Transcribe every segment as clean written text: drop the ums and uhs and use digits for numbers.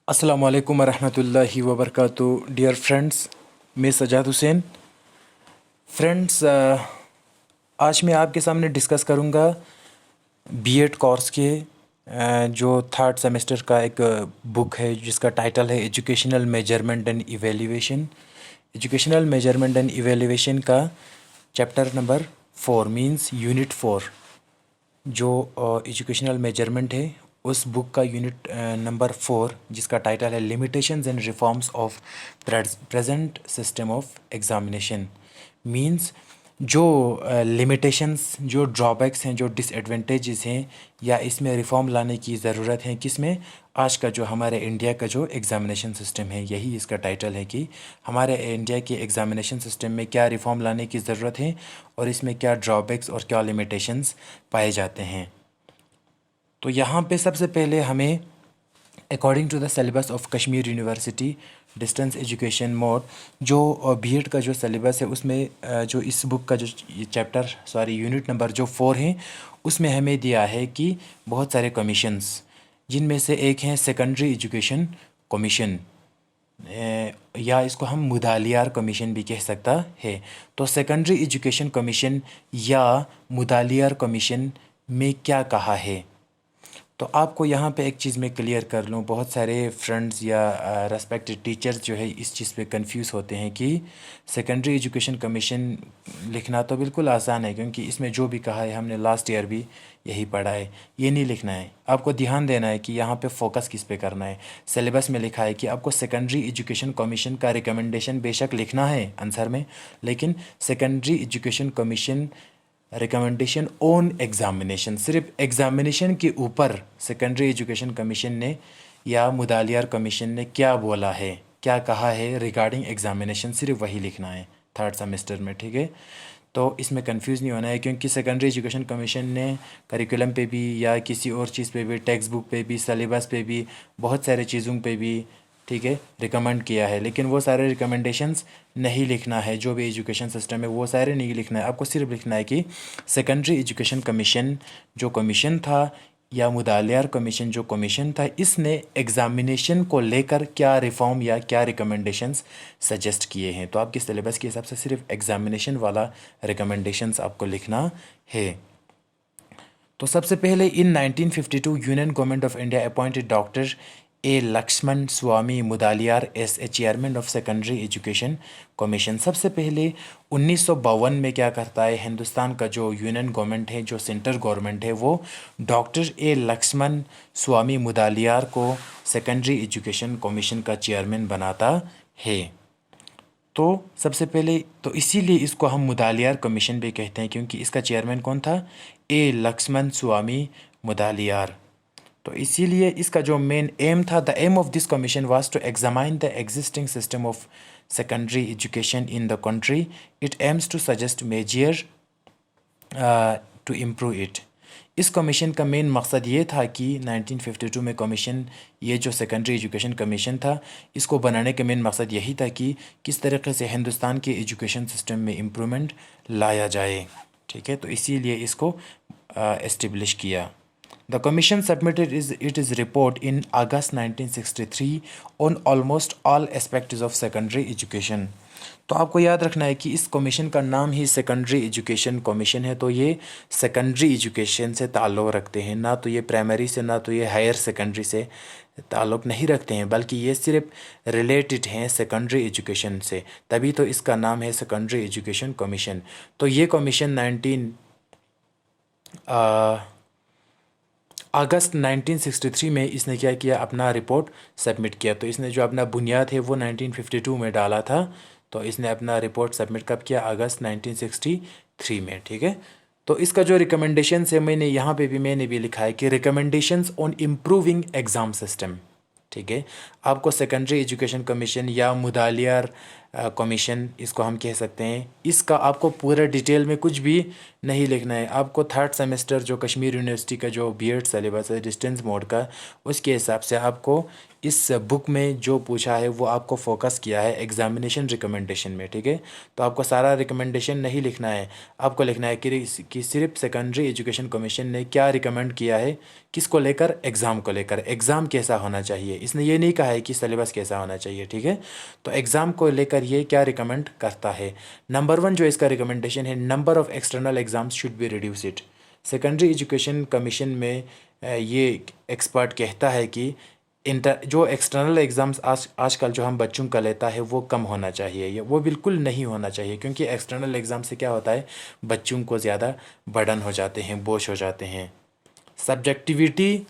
अस्सलामु अलैकुम वरहमतुल्लाहि वबरकातुहू डियर फ्रेंड्स। मैं सजाद हुसैन। फ्रेंड्स, आज मैं आपके सामने डिस्कस करूंगा बीएड कोर्स के जो थर्ड सेमेस्टर का एक बुक है जिसका टाइटल है educational measurement and evaluation. Educational measurement and evaluation का चैप्टर नंबर 4 मींस यूनिट 4 जो एजुकेशनल मेजरमेंट है उस बुक का यूनिट नंबर 4 जिसका टाइटल है limitations and reforms of present system of examination. Means जो लिमिटेशंस, जो ड्रॉबैक्स हैं, जो डिसएडवांटेजेस हैं या इसमें रिफॉर्म लाने की ज़रूरत है किसमें, आज का जो हमारे इंडिया का जो एग्ज़ामिनेशन सिस्टम है, यही इसका टाइटल है कि हमारे इंडिया के एग्ज़ामिनेशन सिस्टम में क्या रिफॉर्म लाने की ज़रूरत है और इसमें क्या ड्रॉबैक्स और क्या लिमिटेशंस पाए जाते हैं। तो यहाँ पे सबसे पहले हमें according to the syllabus of Kashmir university distance education mode जो बीएड का जो सिलेबस है उसमें जो इस बुक का जो यूनिट नंबर जो 4 है उसमें हमें दिया है कि बहुत सारे कमीशंस, जिनमें से एक है सेकेंडरी एजुकेशन कमीशन या इसको हम मुदालियार कमीशन भी कह सकता है। तो सेकेंडरी एजुकेशन कमीशन या मुदालियार कमीशन में क्या कहा है, तो आपको यहाँ पे एक चीज़ मैं क्लियर कर लूँ। बहुत सारे फ्रेंड्स या रेस्पेक्टेड टीचर्स जो है इस चीज़ पे कंफ्यूज होते हैं कि सेकेंडरी एजुकेशन कमीशन लिखना तो बिल्कुल आसान है, क्योंकि इसमें जो भी कहा है हमने लास्ट ईयर भी यही पढ़ा है। ये नहीं लिखना है, आपको ध्यान देना है कि यहाँ पे फोकस किस पे करना है। सिलेबस में लिखा है कि आपको सेकेंडरी एजुकेशन कमीशन का रिकमेंडेशन बेशक लिखना है आंसर में, लेकिन secondary education commission recommendation on examination, सिर्फ एग्ज़ामिनेशन के ऊपर सेकेंडरी एजुकेशन कमीशन ने या मुदालियार कमीशन ने क्या बोला है, क्या कहा है रिगार्डिंग एग्ज़ामिनेशन, सिर्फ वही लिखना है थर्ड सेमेस्टर में। ठीक है, तो इसमें कंफ्यूज नहीं होना है, क्योंकि सेकेंडरी एजुकेशन कमीशन ने करिकुलम पे भी या किसी और चीज़ पे भी, टेक्स्ट बुक पे भी, सिलेबस पे भी, बहुत सारे चीज़ों पे भी, ठीक है, रिकमेंड किया है। लेकिन वो सारे रिकमेंडेशंस नहीं लिखना है, जो भी एजुकेशन सिस्टम है वो सारे नहीं लिखना है। आपको सिर्फ लिखना है कि सेकेंडरी एजुकेशन कमीशन जो कमीशन था या मुदालियार कमीशन जो कमीशन था, इसने एग्ज़ामिनेशन को लेकर क्या रिफॉर्म या क्या रिकमेंडेशंस सजेस्ट किए हैं। तो आपके सिलेबस के हिसाब से सिर्फ एग्ज़ामिनेशन वाला रिकमेंडेशंस आपको लिखना है। तो सबसे पहले in 1952 union government of India appointed doctor A Lakshmana Swami Mudaliar as a chairman of secondary education commission. सबसे पहले 1952 में क्या करता है हिंदुस्तान का जो यूनियन गवर्नमेंट है, जो सेंट्रल गवर्नमेंट है, वो डॉक्टर ए लक्ष्मण स्वामी मुदालियार को सेकेंडरी एजुकेशन कमीशन का चेयरमैन बनाता है। तो सबसे पहले तो इसीलिए इसको हम मुदालियार कमीशन भी कहते हैं, क्योंकि इसका चेयरमैन कौन था, ए लक्ष्मण स्वामी मुदालियार। तो इसीलिए इसका जो मेन एम था, the aim of this commission was to examine the existing system of secondary education in the country. It aims to suggest measure to improve it. इस कमीशन का मेन मकसद ये था कि 1952 में कमीशन, ये जो सेकेंडरी एजुकेशन कमीशन था, इसको बनाने का मेन मकसद यही था कि किस तरीके से हिंदुस्तान के एजुकेशन सिस्टम में इम्प्रूवमेंट लाया जाए। ठीक है, तो इसीलिए इसको एस्टेब्लिश किया। The commission submitted its report in August 1963 on almost all aspects of secondary education। तो आपको याद रखना है कि इस कमीशन का नाम ही सेकेंडरी एजुकेशन कमीशन है, तो ये सेकेंडरी एजुकेशन से ताल्लुक़ रखते हैं, ना तो ये प्राइमरी से, ना तो ये हायर सेकेंडरी से ताल्लुक़ नहीं रखते हैं, बल्कि ये सिर्फ रिलेटेड हैं सेकेंडरी एजुकेशन से, तभी तो इसका नाम है सेकेंडरी एजुकेशन कमीशन। तो ये कमीशन अगस्त 1963 में इसने क्या किया, अपना रिपोर्ट सबमिट किया। तो इसने जो अपना बुनियाद है वो 1952 में डाला था, तो इसने अपना रिपोर्ट सबमिट कब किया, अगस्त 1963 में। ठीक है, तो इसका जो रिकमेंडेशंस है, मैंने भी लिखा है कि recommendations on improving exam system. ठीक है, आपको सेकेंडरी एजुकेशन कमीशन या मुदालियार कमीशन इसको हम कह सकते हैं। इसका आपको पूरा डिटेल में कुछ भी नहीं लिखना है। आपको थर्ड सेमेस्टर जो कश्मीर यूनिवर्सिटी का जो बीएड सिलेबस है डिस्टेंस मोड का, उसके हिसाब से आपको इस बुक में जो पूछा है वो आपको फोकस किया है एग्जामिनेशन रिकमेंडेशन में, ठीक है। तो आपको सारा रिकमेंडेशन नहीं लिखना है, आपको लिखना है कि सिर्फ सेकेंडरी एजुकेशन कमीशन ने क्या रिकमेंड किया है, किसको लेकर, एग्ज़ाम को लेकर। एग्ज़ाम कैसा होना चाहिए, इसने ये नहीं कहा है कि सिलेबस कैसा होना चाहिए, ठीक है। तो एग्ज़ाम को लेकर ये क्या रिकमेंड करता है। नंबर 1 जो इसका रिकमेंडेशन है, number of external exams should be reduce it. Secondary education commission में ये एक्सपर्ट कहता है कि जो एक्सटर्नल एग्ज़ाम्स आजकल जो हम बच्चों का लेता है वो कम होना चाहिए, ये वो बिल्कुल नहीं होना चाहिए, क्योंकि एक्सटर्नल एग्ज़ाम से क्या होता है, बच्चों को ज़्यादा बर्डन हो जाते हैं, बोझ हो जाते हैं। सब्जेक्टिविटी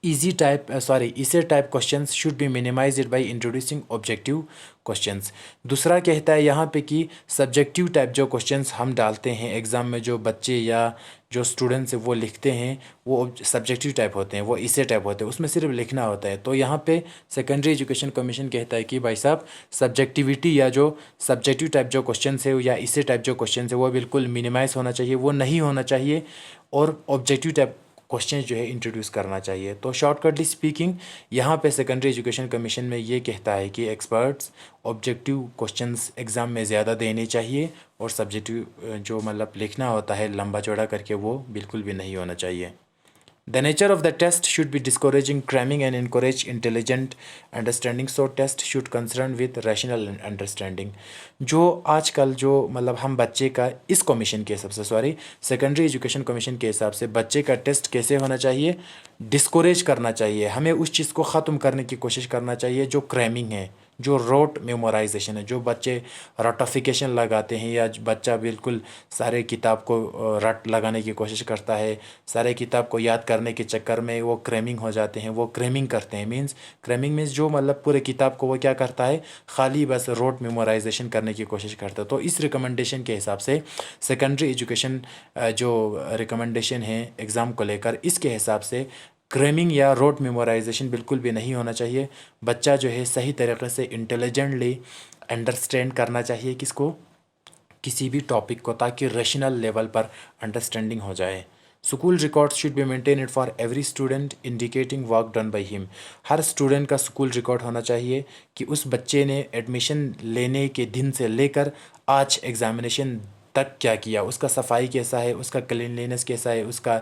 इसे type questions should be minimised by introducing objective questions. दूसरा कहता है यहाँ पे कि सब्जेक्टिव टाइप जो क्वेश्चंस हम डालते हैं एग्ज़ाम में, जो बच्चे या जो स्टूडेंट्स वो लिखते हैं वो सब्जेक्टिव टाइप होते हैं, वो इसे टाइप होते हैं, उसमें सिर्फ लिखना होता है। तो यहाँ पे सेकेंडरी एजुकेशन कमीशन कहता है कि भाई साहब सब्जेक्टिविटी या जो सब्जेक्टिव टाइप जो क्वेश्चन है या इसे टाइप जो क्वेश्चन है वो बिल्कुल मिनिमाइज होना चाहिए, वो नहीं होना चाहिए, और ऑब्जेक्टिव टाइप क्वेश्चन जो है इंट्रोड्यूस करना चाहिए। तो शॉर्टकटली स्पीकिंग यहाँ पे सेकेंडरी एजुकेशन कमीशन में ये कहता है कि एक्सपर्ट्स ऑब्जेक्टिव क्वेश्चंस एग्ज़ाम में ज़्यादा देने चाहिए, और सब्जेक्टिव जो मतलब लिखना होता है लंबा चौड़ा करके वो बिल्कुल भी नहीं होना चाहिए। The nature of the test should be discouraging cramming and encourage intelligent understanding. So test should concern with rational understanding. जो आजकल जो मतलब हम बच्चे का इस कमीशन के हिसाब से सेकेंडरी एजुकेशन कमीशन के हिसाब से बच्चे का टेस्ट कैसे होना चाहिए, डिस्कोरेज करना चाहिए, हमें उस चीज़ को ख़त्म करने की कोशिश करना चाहिए जो क्रैमिंग है, जो रोट मेमोराइजेशन है, जो बच्चे रटोफिकेशन लगाते हैं, या बच्चा बिल्कुल सारे किताब को रट लगाने की कोशिश करता है, सारे किताब को याद करने के चक्कर में वो क्रैमिंग हो जाते हैं, वो क्रैमिंग करते हैं। क्रैमिंग मीन्स जो मतलब पूरे किताब को वो क्या करता है, खाली बस रोट मेमोराइजेशन करने की कोशिश करता है। तो इस रिकमेंडेशन के हिसाब से सेकेंडरी एजुकेशन जो रिकमेंडेशन है एग्ज़ाम को लेकर, इसके हिसाब से क्रैमिंग या रोट मेमोराइजेशन बिल्कुल भी नहीं होना चाहिए। बच्चा जो है सही तरीके से इंटेलिजेंटली अंडरस्टैंड करना चाहिए किसको, किसी भी टॉपिक को, ताकि रेशनल लेवल पर अंडरस्टैंडिंग हो जाए। School records should be maintained for every student indicating work done by him. Her student का स्कूल रिकॉर्ड होना चाहिए कि उस बच्चे ने एडमिशन लेने के दिन से लेकर आज एग्ज़ामिनेशन तक क्या किया, उसका सफाई कैसा है, उसका क्लीनलीनेस कैसा है, उसका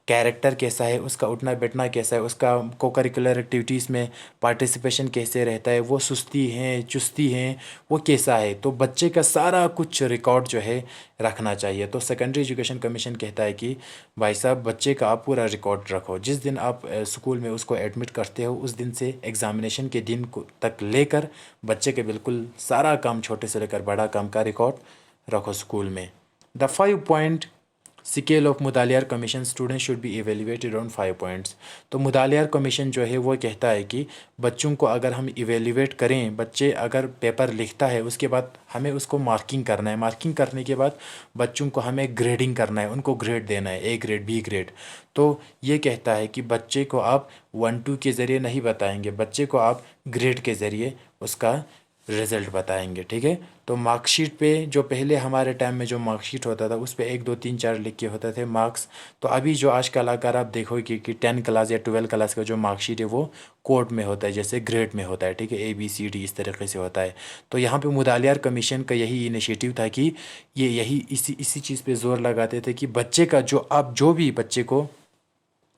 कैरेक्टर कैसा है, उसका उठना बैठना कैसा है, उसका को करिकुलर एक्टिविटीज़ में पार्टिसिपेशन कैसे रहता है, वो सुस्ती हैं चुस्ती हैं वो कैसा है। तो बच्चे का सारा कुछ रिकॉर्ड जो है रखना चाहिए। तो सेकेंडरी एजुकेशन कमीशन कहता है कि भाई साहब बच्चे का आप पूरा रिकॉर्ड रखो, जिस दिन आप स्कूल में उसको एडमिट करते हो उस दिन से एग्ज़ामिनेशन के दिन तक लेकर बच्चे के बिल्कुल सारा काम, छोटे से लेकर बड़ा काम का रिकॉर्ड रखो स्कूल में। The 5-point scale of Mudaliar commission student should be evaluated on 5 points. तो मुदालियार कमीशन जो है वो कहता है कि बच्चों को अगर हम इवेल्यूएट करें, बच्चे अगर पेपर लिखता है उसके बाद हमें उसको मार्किंग करना है, मार्किंग करने के बाद बच्चों को हमें ग्रेडिंग करना है, उनको ग्रेड देना है, ए ग्रेड बी ग्रेड। तो ये कहता है कि बच्चे को आप 1-2 के ज़रिए नहीं बताएंगे, बच्चे को आप ग्रेड के ज़रिए उसका रिज़ल्ट बताएंगे, ठीक है। तो मार्कशीट पे जो पहले हमारे टाइम में जो मार्कशीट होता था उस पे 1 2 3 4 लिख के होते थे मार्क्स। तो अभी जो आजकल अगर आप देखोगे कि 10 क्लास या 12 क्लास का जो मार्कशीट है वो कोड में होता है, जैसे ग्रेड में होता है, ठीक है, ABCD इस तरीके से होता है। तो यहाँ पे मुदालियार कमीशन का यही इनिशिएटिव था कि ये यही इसी चीज़ पे जोर लगाते थे कि बच्चे का जो आप जो भी बच्चे को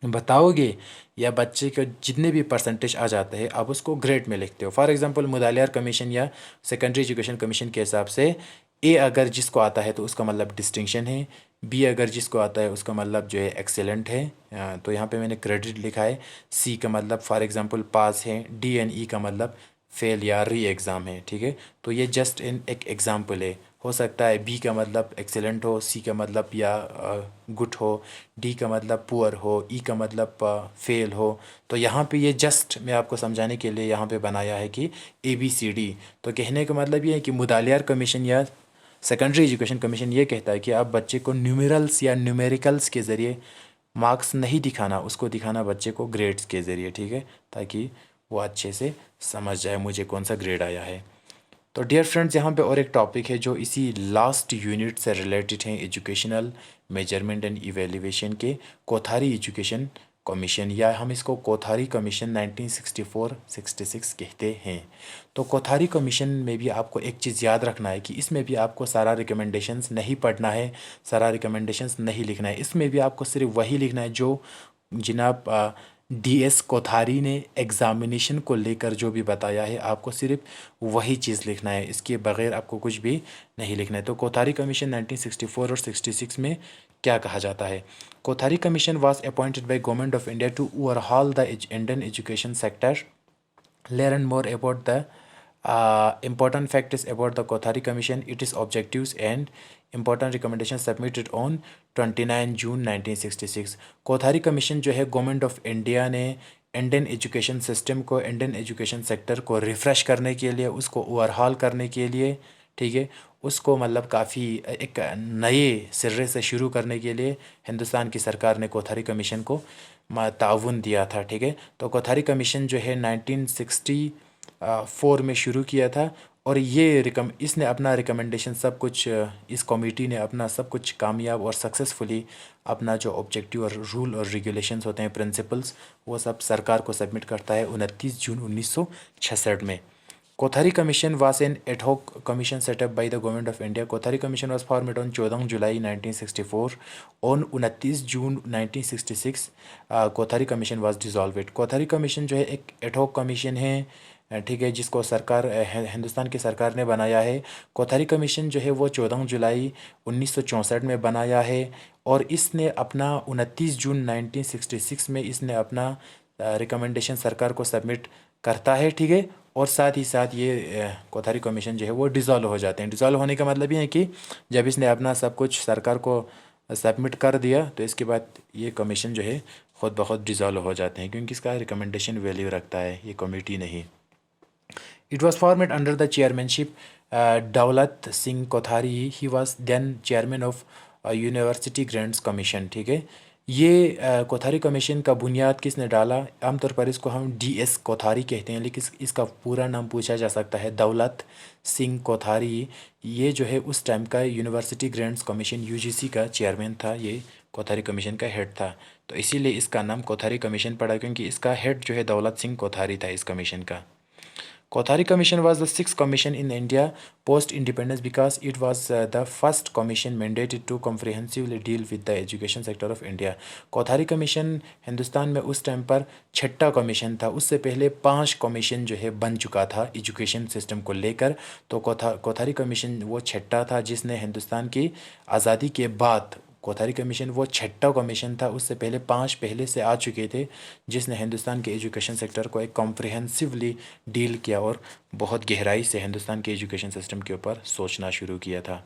बताओगे या बच्चे के जितने भी परसेंटेज आ जाते हैं आप उसको ग्रेड में लिखते हो। फॉर एग्जांपल मुदालियार कमीशन या सेकेंडरी एजुकेशन कमीशन के हिसाब से ए अगर जिसको आता है तो उसका मतलब डिस्टिंक्शन है, बी अगर जिसको आता है उसका मतलब जो है एक्सेलेंट है, तो यहाँ पे मैंने क्रेडिट लिखा है, सी का मतलब फॉर एग्जांपल पास है, डी एंड ई का मतलब फेल या री एग्ज़ाम है, ठीक है। तो ये जस्ट एक एग्जांपल है। हो सकता है बी का मतलब एक्सेलेंट हो, सी का मतलब या गुड हो, डी का मतलब पुअर हो, ई का मतलब फेल हो। तो यहाँ पे ये जस्ट मैं आपको समझाने के लिए यहाँ पे बनाया है कि ABCD। तो कहने का मतलब ये है कि मुदालियार कमीशन या सेकेंडरी एजुकेशन कमीशन ये कहता है कि आप बच्चे को न्यूमेरल्स या न्यूमेरिकल्स के ज़रिए मार्क्स नहीं दिखाना, उसको दिखाना बच्चे को ग्रेड्स के ज़रिए, ठीक है, ताकि वो अच्छे से समझ जाए मुझे कौन सा ग्रेड आया है। तो डियर फ्रेंड्स, यहाँ पे और एक टॉपिक है जो इसी लास्ट यूनिट से रिलेटेड है, एजुकेशनल मेजरमेंट एंड इवेल्युएशन के कोथारी एजुकेशन कमीशन, या हम इसको कोथारी कमीशन 1964-66 कहते हैं। तो कोथारी कमीशन में भी आपको एक चीज़ याद रखना है कि इसमें भी आपको सारा रिकमेंडेशंस नहीं पढ़ना है, सारा रिकमेंडेशंस नहीं लिखना है। इसमें भी आपको सिर्फ वही लिखना है जो जनाब DS कोथारी ने एग्ज़ामिनेशन को लेकर जो भी बताया है, आपको सिर्फ वही चीज़ लिखना है, इसके बगैर आपको कुछ भी नहीं लिखना है। तो कोथारी कमीशन 1964 और 66 में क्या कहा जाता है? Kothari commission was appointed by government of India to overhaul the Indian education sector. Learn more about the important facts about the Kothari Commission, its objectives and important recommendations submitted on 29 June 1966। Kothari commission जो है government of India ने Indian education system को, Indian education sector को refresh करने के लिए, उसको overhaul करने के लिए, ठीक है, उसको मतलब काफ़ी एक नए सिरे से शुरू करने के लिए हिंदुस्तान की सरकार ने कोथारी कमीशन को ताउन दिया था, ठीक है। तो कोथारी कमीशन जो है 1964 में शुरू किया था, और ये इसने अपना रिकमेंडेशन सब कुछ, इस कमेटी ने अपना सब कुछ कामयाब और सक्सेसफुली अपना जो ऑब्जेक्टिव और रूल और रेगुलेशंस होते हैं, प्रिंसिपल्स, वो सब सरकार को सबमिट करता है 29 जून 1966 में। Kothari commission was an ad hoc commission set up by the government of India. Kothari commission was formed on 14 July 1964। On 29 June 1966 Kothari commission was dissolved. Kothari commission जो है एक एडहॉक कमीशन है, ठीक है, जिसको सरकार हिंदुस्तान की सरकार ने बनाया है। कोथारी कमीशन जो है वो 14 जुलाई 1964 में बनाया है, और इसने अपना 29 जून 1966 में इसने अपना रिकमेंडेशन सरकार को सबमिट करता है, ठीक है। और साथ ही साथ ये कोथारी कमीशन जो है वो डिज़ोल्व हो जाते हैं। डिज़ोल्व होने का मतलब ये है कि जब इसने अपना सब कुछ सरकार को सबमिट कर दिया, तो इसके बाद ये कमीशन जो है ख़ुद ब खुद डिज़ोल्व हो जाते हैं, क्योंकि इसका रिकमेंडेशन वैल्यू रखता है, ये कमेटी नहीं। It was formed under the chairmanship Daulat Singh Kothari. He was then chairman of university grants commission, ठीक है। ये कोथारी कमीशन का बुनियाद किसने डाला? आमतौर पर इसको हम DS कोथारी कहते हैं, लेकिन इसका पूरा नाम पूछा जा सकता है दौलत सिंह कोथारी। ये जो है उस टाइम का यूनिवर्सिटी ग्रांट्स कमीशन UGC का चेयरमैन था, ये कोथारी कमीशन का हेड था। तो इसीलिए इसका नाम कोथारी कमीशन पड़ा, क्योंकि इसका हेड जो है दौलत सिंह कोथारी था इस कमीशन का। Kothari Commission was the sixth commission in India post-independence because it was the first commission mandated to comprehensively deal with the education sector of India। Kothari commission Hindustan में उस टाइम पर छठा कमीशन था। उससे पहले 5 कमीशन जो है बन चुका था एजुकेशन सिस्टम को लेकर। तो कोथारी कमीशन वो छठा था जिसने हिंदुस्तान की आज़ादी के बाद, कोथारी कमीशन वो छठा कमीशन था, उससे पहले 5 पहले से आ चुके थे, जिसने हिंदुस्तान के एजुकेशन सेक्टर को एक कॉम्प्रिहेंसिवली डील किया और बहुत गहराई से हिंदुस्तान के एजुकेशन सिस्टम के ऊपर सोचना शुरू किया था।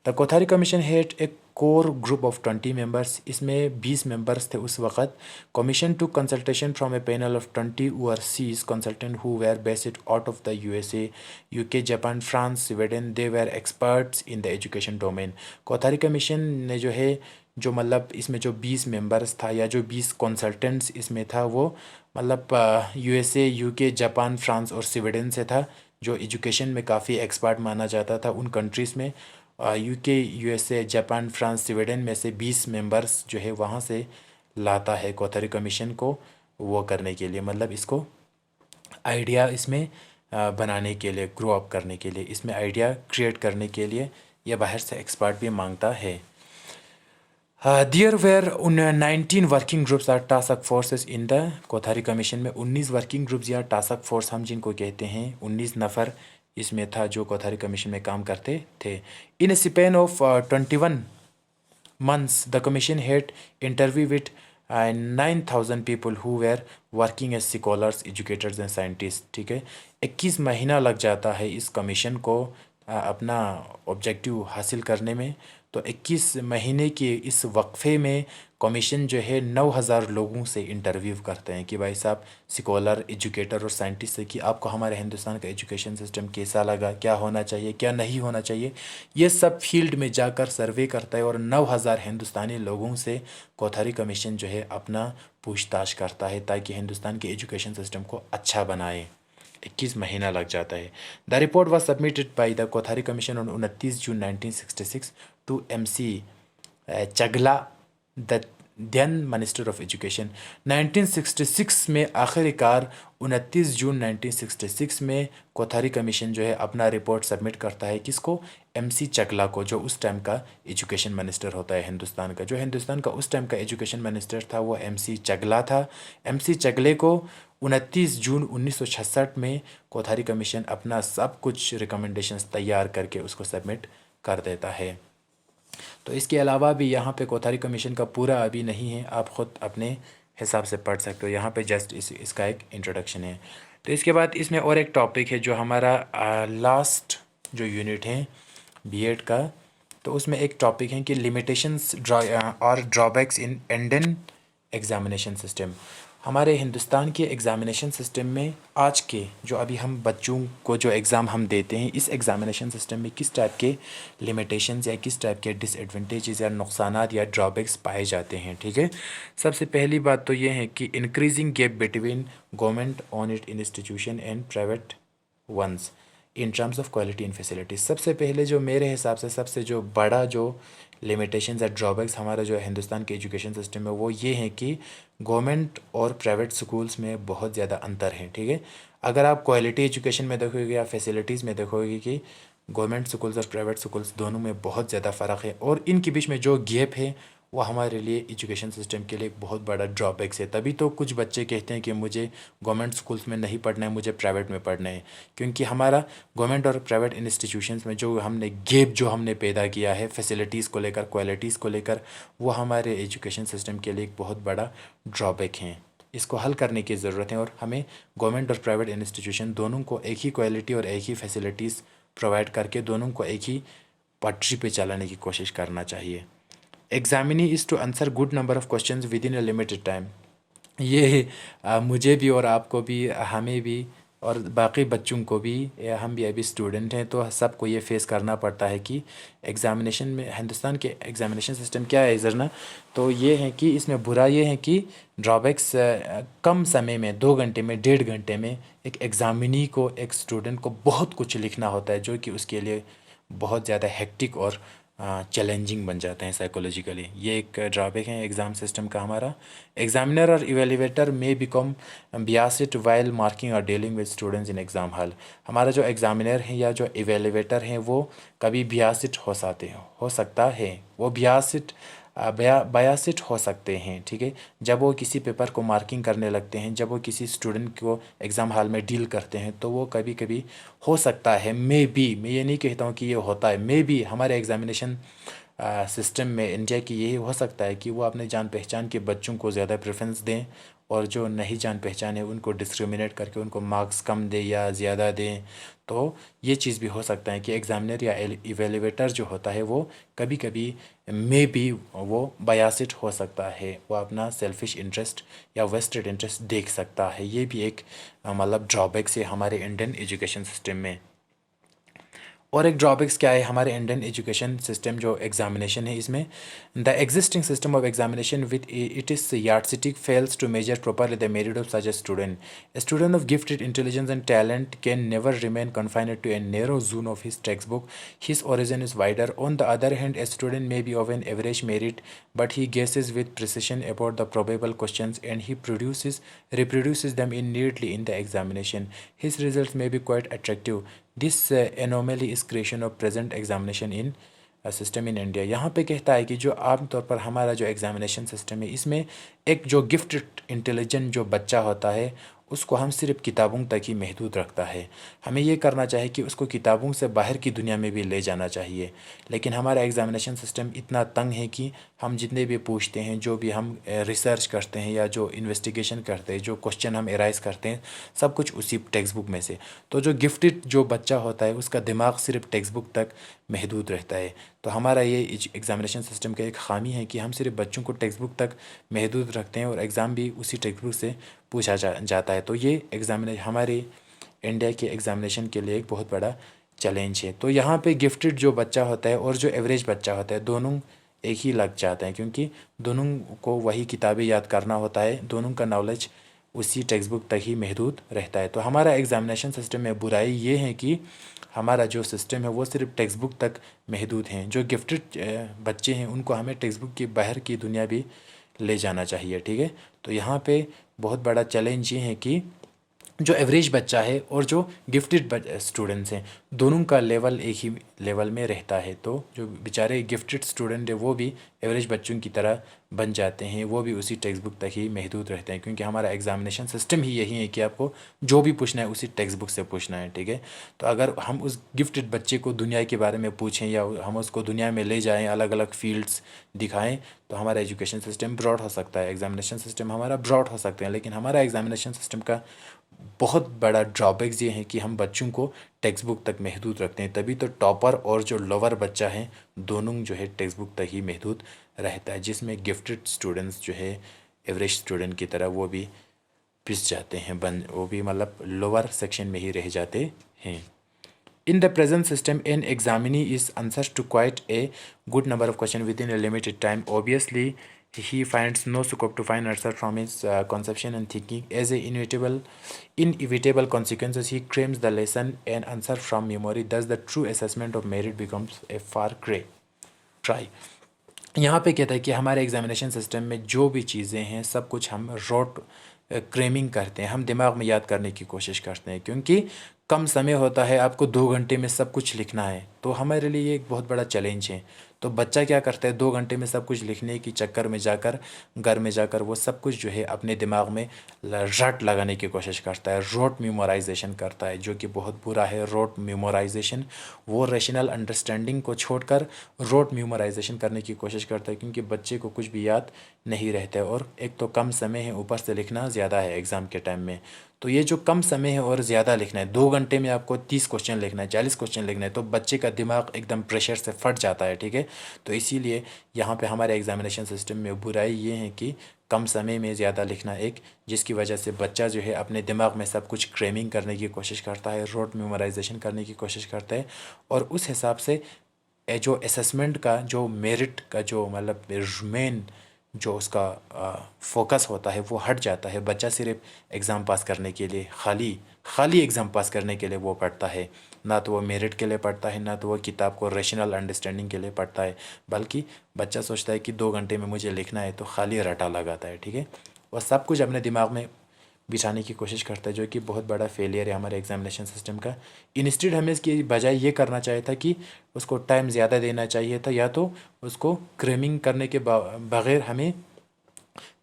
The Kothari commission had a core group of 20 members. इसमें 20 मेंबर्स थे उस वक़्त। Commission to consultation from a panel of 20 overseas consultant who were based out of the USA, UK, Japan, France, Sweden. They were experts in the education domain. Kothari commission ने जो है, जो मतलब इसमें जो 20 मेंबर्स था या जो 20 कंसल्टेंट्स इसमें था, वो मतलब USA, UK, जापान, फ्रांस और स्वीडन से था, जो एजुकेशन में काफ़ी एक्सपर्ट माना जाता था उन कंट्रीज़ में। UK, USA, Japan, France, Sweden में से 20 मेंबर्स जो है वहाँ से लाता है कोथारी कमीशन को वो करने के लिए, मतलब इसको आइडिया इसमें बनाने के लिए, ग्रो अप करने के लिए, इसमें आइडिया क्रिएट करने के लिए ये बाहर से एक्सपर्ट भी मांगता है। There were 19 working groups or task forces in the Kothari commission में 19 वर्किंग ग्रुप्स या टास्क फोर्स हम जिनको कहते हैं, 19 नफ़र इसमें था जो कोथारी कमीशन में काम करते थे। In span of 21 months the commission had interview with 9,000 people who were working as scholars, educators and scientist, ठीक है। 21 महीना लग जाता है इस कमीशन को अपना ऑब्जेक्टिव हासिल करने में। तो 21 महीने के इस वक्फे में कमीशन जो है 9,000 लोगों से इंटरव्यू करते हैं कि भाई साहब, स्कॉलर, एजुकेटर और साइंटिस्ट से, कि आपको हमारे हिंदुस्तान का एजुकेशन सिस्टम कैसा लगा, क्या होना चाहिए, क्या नहीं होना चाहिए। ये सब फील्ड में जाकर सर्वे करता है, और 9,000 हिंदुस्तानी लोगों से कोथारी कमीशन जो है अपना पूछताछ करता है, ताकि हिंदुस्तान के एजुकेशन सिस्टम को अच्छा बनाए, 21 महीना लग जाता है। The report was submitted by the Kothari commission on 29 June 1966 to MC Chagla, the then minister of education. 1966 में आखिरकार 29 जून 1966 में कोथारी कमीशन जो है अपना रिपोर्ट सबमिट करता है किसको? MC चगला को, जो उस टाइम का एजुकेशन मिनिस्टर होता है हिंदुस्तान का। जो हिंदुस्तान का उस टाइम का एजुकेशन मिनिस्टर था वो MC चगला था। MC चगले को 29 जून 1966 में कोथारी कमीशन अपना सब कुछ रिकमेंडेशंस तैयार करके उसको सबमिट कर देता है। तो इसके अलावा भी यहाँ पे कोथारी कमीशन का पूरा अभी नहीं है, आप ख़ुद अपने हिसाब से पढ़ सकते हो। यहाँ पे जस्ट इसका एक इंट्रोडक्शन है। तो इसके बाद इसमें और एक टॉपिक है जो हमारा लास्ट जो यूनिट है बीएड का, तो उसमें एक टॉपिक है कि लिमिटेशंस और drawbacks in Indian examination system. हमारे हिंदुस्तान के एग्ज़ामिनेशन सिस्टम में आज के जो अभी हम बच्चों को जो एग्ज़ाम हम देते हैं, इस एग्ज़ामिनेशन सिस्टम में किस टाइप के लिमिटेशंस या किस टाइप के डिसएडवांटेजेस या नुकसानात या ड्रॉबैक्स पाए जाते हैं। ठीक है, सबसे पहली बात तो ये है कि increasing gap between government on it institution and private ones in terms of quality and facilities. सबसे पहले जो मेरे हिसाब से सबसे जो बड़ा जो लिमिटेशंस या ड्रॉबैक्स हमारा जो हिंदुस्तान के एजुकेशन सिस्टम है वो ये है कि गवर्नमेंट और प्राइवेट स्कूल्स में बहुत ज़्यादा अंतर है। ठीक है, अगर आप क्वालिटी एजुकेशन में देखोगे या फैसिलिटीज़ में देखोगे कि गवर्नमेंट स्कूल्स और प्राइवेट स्कूल्स दोनों में बहुत ज़्यादा फ़र्क है, और इनके बीच में जो गैप है वो हमारे लिए एजुकेशन सिस्टम के लिए एक बहुत बड़ा ड्रॉबैक्स है। तभी तो कुछ बच्चे कहते हैं कि मुझे गवर्नमेंट स्कूल्स में नहीं पढ़ना है, मुझे प्राइवेट में पढ़ना है, क्योंकि हमारा गवर्नमेंट और प्राइवेट इंस्टीट्यूशंस में जो हमने गैप जो हमने पैदा किया है फैसिलिटीज़ को लेकर, क्वालिटीज़ को लेकर, वो हमारे एजुकेशन सिस्टम के लिए एक बहुत बड़ा ड्रॉबैक है। इसको हल करने की ज़रूरत है और हमें गवर्नमेंट और प्राइवेट इंस्टीट्यूशन दोनों को एक ही क्वालिटी और एक ही फैसिलिटीज़ प्रोवाइड करके दोनों को एक ही पटरी पे चलाने की कोशिश करना चाहिए। Examinee is to answer good number of questions within a limited time. ये मुझे भी और आपको भी, हमें भी और बाकी बच्चों को भी, हम भी अभी स्टूडेंट हैं तो सबको ये फेस करना पड़ता है कि एग्ज़ामिनेशन में हिंदुस्तान के एग्ज़ामिनेशन सिस्टम क्या है ज़रना, तो ये है कि इसमें बुरा ये है कि ड्रॉबैक्स कम समय में 2 घंटे में 1.5 घंटे में एक एग्ज़ामिनी को, एक स्टूडेंट को बहुत कुछ लिखना होता है जो कि उसके लिए बहुत ज़्यादा हेक्टिक और चैलेंजिंग बन जाते हैं साइकोलॉजिकली। ये एक ड्रॉबैक है एग्ज़ाम सिस्टम का हमारा। एग्जामिनर और इवेल्युएटर में बिकम बियासिट वाइल मार्किंग और dealing with students in exam hall. हमारा जो एग्ज़ामिनर है या जो इवेल्युएटर हैं वो कभी बियासिट हो सकता है, वो बायासिट हो सकते हैं। ठीक है, जब वो किसी पेपर को मार्किंग करने लगते हैं, जब वो किसी स्टूडेंट को एग्ज़ाम हॉल में डील करते हैं, तो वो कभी कभी हो सकता है, मे बी, मैं ये नहीं कहता हूँ कि ये होता है, मे बी हमारे एग्ज़ामिनेशन सिस्टम में इंडिया की यही हो सकता है कि वो अपने जान पहचान के बच्चों को ज़्यादा प्रेफरेंस दें और जो नहीं जान पहचान है उनको डिस्क्रिमिनेट करके उनको मार्क्स कम दें या ज़्यादा दें। तो ये चीज़ भी हो सकता है कि एग्ज़ामिनर या इवेल्युएटर जो होता है वो कभी कभी मे बी वो बायासिट हो सकता है, वो अपना सेल्फिश इंटरेस्ट या वेस्टेड इंटरेस्ट देख सकता है। ये भी एक मतलब ड्रॉबैक्स है हमारे इंडियन एजुकेशन सिस्टम में। और एक ड्रॉबैक्स क्या है हमारे इंडियन एजुकेशन सिस्टम जो एग्जामिनेशन है इसमें, the existing system of examination with it is yardstick fails to measure properly the merit of such a student of gifted intelligence and talent can never remain confined to a narrow zone of his textbook. His origin is wider. On the other hand, a student may be of an average merit, but he guesses with precision about the probable questions and he reproduces them neatly in the examination. His results may be quite attractive. This anomaly is creation of present examination in system in India. यहाँ पे कहता है कि जो आमतौर पर हमारा जो एग्ज़ामिनेशन सिस्टम है इसमें एक जो गिफ्टेड इंटेलिजेंट जो बच्चा होता है उसको हम सिर्फ किताबों तक ही महदूद रखता है। हमें ये करना चाहिए कि उसको किताबों से बाहर की दुनिया में भी ले जाना चाहिए, लेकिन हमारा एग्ज़ामिनेशन सिस्टम इतना तंग है कि हम जितने भी पूछते हैं, जो भी हम रिसर्च करते हैं या जो इन्वेस्टिगेशन करते हैं, जो क्वेश्चन हम एराइज़ करते हैं, सब कुछ उसी टेक्स्ट बुक में से। तो जो गिफ्टेड जो बच्चा होता है उसका दिमाग सिर्फ टेक्स्ट बुक तक महदूद रहता है। तो हमारा ये एग्ज़ामिनेशन सिस्टम का एक ख़ामी है कि हम सिर्फ बच्चों को टेक्स्ट बुक तक महदूद रखते हैं और एग्ज़ाम भी उसी टेक्स्ट बुक से पूछा जाता है। तो ये हमारे इंडिया के एग्ज़ामिनेशन के लिए एक बहुत बड़ा चैलेंज है। तो यहाँ पे गिफ्टेड जो बच्चा होता है और जो एवरेज बच्चा होता है दोनों एक ही लग जाते हैं, क्योंकि दोनों को वही किताबें याद करना होता है, दोनों का नॉलेज उसी टेक्स्ट बुक तक ही महदूद रहता है। तो हमारा एग्ज़ामिनेशन सिस्टम में बुराई ये है कि हमारा जो सिस्टम है वो सिर्फ टेक्स्ट बुक तक महदूद हैं। जो गिफ्टेड बच्चे हैं उनको हमें टेक्स्ट बुक के बाहर की दुनिया भी ले जाना चाहिए, ठीक है। तो यहाँ पे बहुत बड़ा चैलेंज ये है कि जो एवरेज बच्चा है और जो गिफ्टेड स्टूडेंट्स हैं दोनों का लेवल एक ही लेवल में रहता है। तो जो बेचारे गिफ्टेड स्टूडेंट है वो भी एवरेज बच्चों की तरह बन जाते हैं, वो भी उसी टेक्स्ट बुक तक ही महदूद रहते हैं, क्योंकि हमारा एग्जामिनेशन सिस्टम ही यही है कि आपको जो भी पूछना है उसी टेक्स्ट बुक से पूछना है, ठीक है। तो अगर हम उस गिफ्टेड बच्चे को दुनिया के बारे में पूछें या हम उसको दुनिया में ले जाएँ, अलग अलग फील्ड्स दिखाएँ, तो हमारा एजुकेशन सिस्टम ब्रॉड हो सकता है, एग्जामिनेशन सिस्टम हमारा ब्रॉड हो सकते हैं। लेकिन हमारा एग्जामिनेशन सिस्टम का बहुत बड़ा ड्रॉबैक्स ये है कि हम बच्चों को टेक्स्ट बुक तक महदूद रखते हैं। तभी तो टॉपर और जो लोअर बच्चा है दोनों जो है टेक्स्ट बुक तक ही महदूद रहता है, जिसमें गिफ्टेड स्टूडेंट्स जो है एवरेज स्टूडेंट की तरह वो भी पिस जाते हैं, वो भी मतलब लोअर सेक्शन में ही रह जाते हैं। In the present system, an examinee is answers to quite a good number of questions within a limited time. Obviously, he finds no scope to find answer from his conception and thinking. As a inevitable consequences, he crames the lesson and answer from memory. Thus, the true assessment of merit becomes a far cry. यहाँ पे कहता है कि हमारे examination system में जो भी चीज़ें हैं सब कुछ हम रोट क्रेमिंग करते हैं, हम दिमाग में याद करने की कोशिश करते हैं, क्योंकि कम समय होता है, आपको 2 घंटे में सब कुछ लिखना है। तो हमारे लिए ये एक बहुत बड़ा चैलेंज है। तो बच्चा क्या करता है, 2 घंटे में सब कुछ लिखने की चक्कर में जाकर घर में जाकर वो सब कुछ जो है अपने दिमाग में रट लगाने की कोशिश करता है, रोट मेमोराइजेशन करता है, जो कि बहुत बुरा है। रोट मेमोराइजेशन, वो रेशनल अंडरस्टैंडिंग को छोड़कर रोट मेमोराइजेशन करने की कोशिश करता है, क्योंकि बच्चे को कुछ भी याद नहीं रहता है। और एक तो कम समय है, ऊपर से लिखना ज़्यादा है एग्ज़ाम के टाइम में। तो ये जो कम समय है और ज़्यादा लिखना है, 2 घंटे में आपको 30 क्वेश्चन लिखना है, 40 क्वेश्चन लिखना है, तो बच्चे का दिमाग एकदम प्रेशर से फट जाता है, ठीक है। तो इसीलिए यहाँ पे हमारे एग्जामिनेशन सिस्टम में बुराई ये है कि कम समय में ज़्यादा लिखना, एक जिसकी वजह से बच्चा जो है अपने दिमाग में सब कुछ क्रेमिंग करने की कोशिश करता है, रोट मेमोराइजेशन करने की कोशिश करता है, और उस हिसाब से जो असेसमेंट का जो मेरिट का जो मतलब मेन जो उसका फोकस होता है वो हट जाता है। बच्चा सिर्फ एग्ज़ाम पास करने के लिए, खाली एग्ज़ाम पास करने के लिए वो पढ़ता है, ना तो वो मेरिट के लिए पढ़ता है, ना तो वो किताब को रेशनल अंडरस्टैंडिंग के लिए पढ़ता है, बल्कि बच्चा सोचता है कि 2 घंटे में मुझे लिखना है, तो खाली रटा लगाता है, ठीक है। और सब कुछ अपने दिमाग में बिछाने की कोशिश करता है, जो कि बहुत बड़ा फेलियर है हमारे एग्जामिनेशन सिस्टम का। इंस्टेड हमें इसकी बजाय ये करना चाहिए था कि उसको टाइम ज़्यादा देना चाहिए था, या तो उसको क्रेमिंग करने के बग़ैर हमें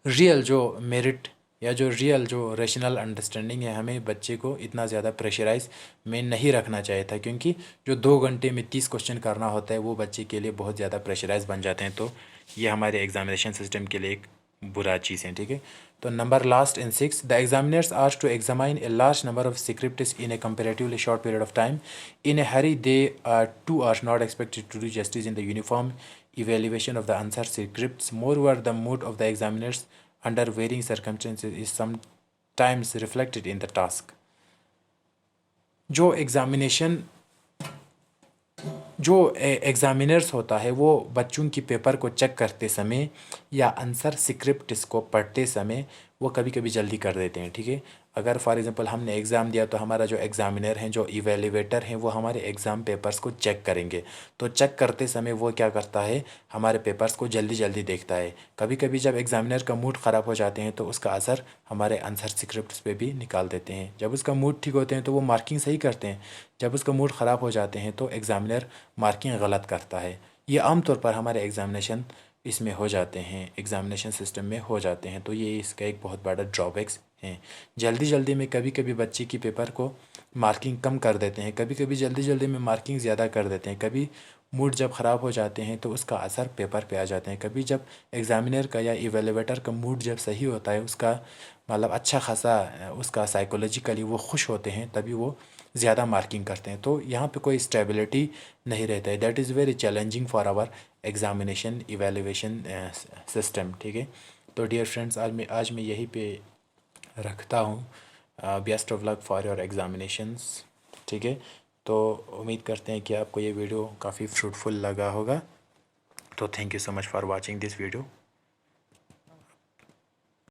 रियल जो मेरिट या जो रियल जो रेशनल अंडरस्टैंडिंग है, हमें बच्चे को इतना ज़्यादा प्रेशराइज में नहीं रखना चाहिए था, क्योंकि जो 2 घंटे में 30 क्वेश्चन करना होता है वो बच्चे के लिए बहुत ज़्यादा प्रेशराइज बन जाते हैं। तो ये हमारे एग्जामिनेशन सिस्टम के लिए एक बुरा चीज़ है, ठीक है। तो number last in 6, the examiners are to examine a large number of scripts in a comparatively short period of time. In a hurry they too are not expected to do justice in the uniform evaluation of the answer scripts. Moreover, the mood of the examiners under varying circumstances is sometimes reflected in the task. जो examiners होता है वो बच्चों की paper को check करते समय या आंसर स्क्रिप्ट इसको पढ़ते समय वो कभी कभी जल्दी कर देते हैं, ठीक है। अगर फॉर एग्जांपल हमने एग्ज़ाम दिया तो हमारा जो एग्ज़ामिनर हैं, जो इवेल्युएटर हैं, वो हमारे एग्ज़ाम पेपर्स को चेक करेंगे। तो चेक करते समय वो क्या करता है, हमारे पेपर्स को जल्दी जल्दी देखता है। कभी कभी जब एग्ज़ामिनर का मूड ख़राब हो जाते हैं तो उसका असर हमारे आंसर स्क्रिप्ट्स पे भी निकाल देते हैं। जब उसका मूड ठीक होते हैं तो वो मार्किंग सही करते हैं, जब उसका मूड ख़राब हो जाते हैं तो एग्ज़ामिनर मार्किंग गलत करता है। ये आमतौर पर हमारे एग्ज़ामिनेशन इसमें हो जाते हैं, एग्ज़ामिनेशन सिस्टम में हो जाते हैं। तो ये इसका एक बहुत बड़ा ड्रॉबैक्स है। जल्दी जल्दी में कभी कभी बच्चे की पेपर को मार्किंग कम कर देते हैं, कभी कभी जल्दी जल्दी में मार्किंग ज़्यादा कर देते हैं। कभी मूड जब ख़राब हो जाते हैं तो उसका असर पेपर पे आ जाते हैं। कभी जब एग्ज़ामिनर का या इवेल्युएटर का मूड जब सही होता है, उसका मतलब अच्छा खासा उसका साइकोलॉजिकली वो खुश होते हैं, तभी वो ज़्यादा मार्किंग करते हैं। तो यहाँ पे कोई स्टेबिलिटी नहीं रहता है। That is very challenging for our examination evaluation system, ठीक है। तो डियर फ्रेंड्स, आज मैं यहीं पे रखता हूँ। Best of luck for your examinations, ठीक है। तो उम्मीद करते हैं कि आपको ये वीडियो काफ़ी फ्रूटफुल लगा होगा। तो thank you so much for watching this video.